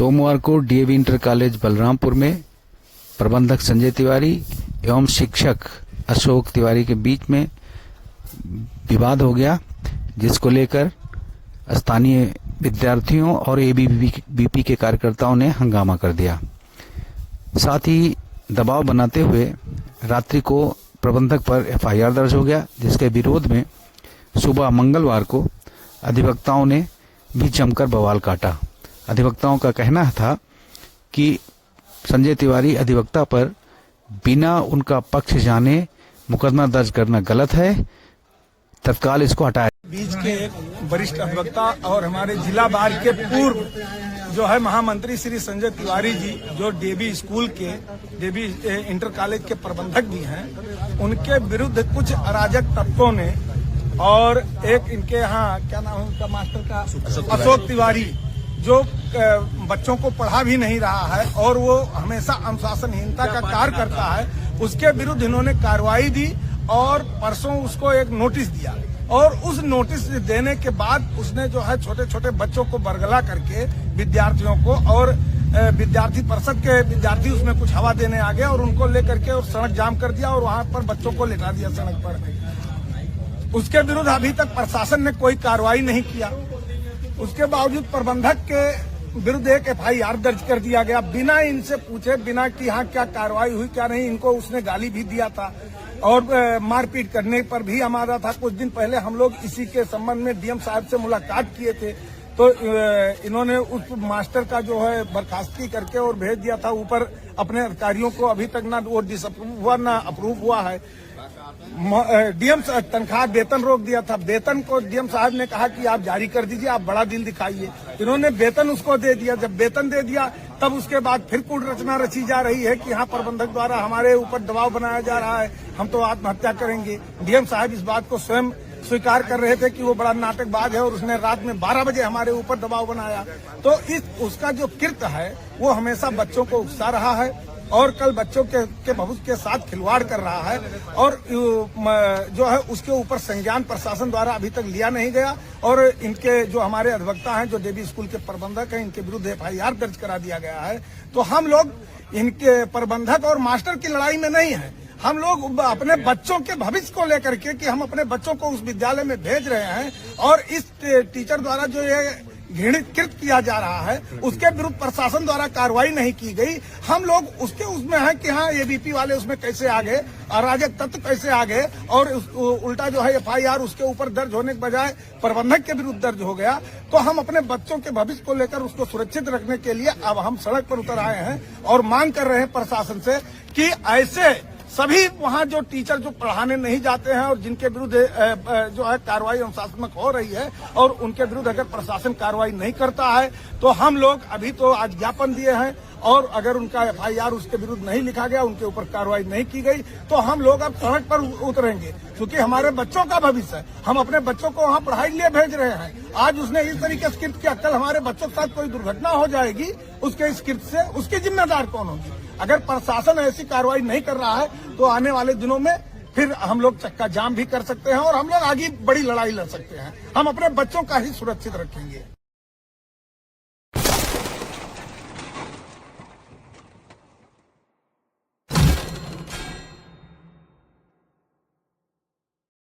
सोमवार को DAV inter college Balrampur में प्रबंधक संजय तिवारी एवं शिक्षक अशोक तिवारी के बीच में विवाद हो गया, जिसको लेकर स्थानीय विद्यार्थियों और एबीवीपी के कार्यकर्ताओं ने हंगामा कर दिया। साथ ही दबाव बनाते हुए रात्रि को प्रबंधक पर एफआईआर दर्ज हो गया, जिसके विरोध में सुबह मंगलवार को अधिवक्ताओं ने भी जमकर बवाल काटा। अधिवक्ताओं का कहना था कि संजय तिवारी अधिवक्ता पर बिना उनका पक्ष जाने मुकदमा दर्ज करना गलत है, तत्काल इसको हटाया। बीच के एक वरिष्ठ अधिवक्ता और हमारे जिला बार के पूर्व जो है महामंत्री श्री संजय तिवारी जी, जो डीएवी स्कूल के डीएवी इंटर कॉलेज के प्रबंधक भी हैं, उनके विरुद्ध कुछ अराजक तत्वों ने और एक इनके यहाँ क्या नाम है उनका मास्टर का अशोक तिवारी, जो बच्चों को पढ़ा भी नहीं रहा है और वो हमेशा अनुशासनहीनता का कार्य करता है, उसके विरुद्ध इन्होंने कार्रवाई दी और परसों उसको एक नोटिस दिया। और उस नोटिस देने के बाद उसने जो है छोटे छोटे बच्चों को बरगला करके विद्यार्थियों को और विद्यार्थी परिषद के विद्यार्थी उसमें कुछ हवा देने आ गए और उनको लेकर के और सड़क जाम कर दिया और वहां पर बच्चों को लेटा दिया सड़क पर। उसके विरुद्ध अभी तक प्रशासन ने कोई कार्रवाई नहीं किया। उसके बावजूद प्रबंधक के विरुद्ध एक एफआईआर दर्ज कर दिया गया, बिना इनसे पूछे, बिना कि यहाँ क्या कार्रवाई हुई क्या नहीं। इनको उसने गाली भी दिया था और मारपीट करने पर भी हमारा था। कुछ दिन पहले हम लोग इसी के संबंध में डीएम साहब से मुलाकात किए थे, तो इन्होंने उस मास्टर का जो है बर्खास्तगी करके और भेज दिया था ऊपर अपने अधिकारियों को। अभी तक ना वो डिसअप्रूव हुआ ना अप्रूव हुआ है। डीएम तनख्वाह वेतन रोक दिया था। वेतन को डीएम साहब ने कहा कि आप जारी कर दीजिए, आप बड़ा दिल दिखाइए। इन्होंने वेतन उसको दे दिया। जब वेतन दे दिया तब उसके बाद फिर कूट रचना रची जा रही है कि यहाँ प्रबंधक द्वारा हमारे ऊपर दबाव बनाया जा रहा है, हम तो आत्महत्या करेंगे। डीएम साहब इस बात को स्वयं स्वीकार कर रहे थे कि वो बड़ा नाटकबाज है और उसने रात में 12 बजे हमारे ऊपर दबाव बनाया। तो उसका जो कृत्य है वो हमेशा बच्चों को उकसा रहा है और कल बच्चों के भविष्य के साथ खिलवाड़ कर रहा है और जो है उसके ऊपर संज्ञान प्रशासन द्वारा अभी तक लिया नहीं गया। और इनके जो हमारे अधिवक्ता हैं, जो डीएवी स्कूल के प्रबंधक हैं, इनके विरुद्ध एफआईआर दर्ज करा दिया गया है। तो हम लोग इनके प्रबंधक और मास्टर की लड़ाई में नहीं है, हम लोग अपने बच्चों के भविष्य को लेकर के कि हम अपने बच्चों को उस विद्यालय में भेज रहे हैं और इस टीचर द्वारा जो ये घृणित कृत किया जा रहा है उसके विरुद्ध प्रशासन द्वारा कार्रवाई नहीं की गई। हम लोग उसके उसमें है कि हाँ एबीपी वाले उसमें कैसे आ गए, अराजक तत्व कैसे आ गए और उल्टा जो है एफआईआर उसके ऊपर दर्ज होने के बजाय प्रबंधक के विरुद्ध दर्ज हो गया। तो हम अपने बच्चों के भविष्य को लेकर उसको सुरक्षित रखने के लिए अब हम सड़क पर उतर आए हैं और मांग कर रहे हैं प्रशासन से कि ऐसे सभी वहाँ जो टीचर जो पढ़ाने नहीं जाते हैं और जिनके विरुद्ध जो है कार्रवाई अनुशासनात्मक हो रही है और उनके विरुद्ध अगर प्रशासन कार्रवाई नहीं करता है तो हम लोग अभी तो आज ज्ञापन दिए हैं और अगर उनका एफआईआर उसके विरुद्ध नहीं लिखा गया, उनके ऊपर कार्रवाई नहीं की गई तो हम लोग अब सड़क पर उतरेंगे, क्योंकि हमारे बच्चों का भविष्य है। हम अपने बच्चों को वहाँ पढ़ाई के लिए भेज रहे हैं। आज उसने इस तरीके से कृत्य किया, कल हमारे बच्चों के साथ कोई दुर्घटना हो जाएगी, उसके इस कृत्य से उसकी जिम्मेदार कौन होगी? अगर प्रशासन ऐसी कार्रवाई नहीं कर रहा है तो आने वाले दिनों में फिर हम लोग चक्का जाम भी कर सकते हैं और हम लोग आगे बड़ी लड़ाई लड़ सकते हैं। हम अपने बच्चों का ही सुरक्षित रखेंगे।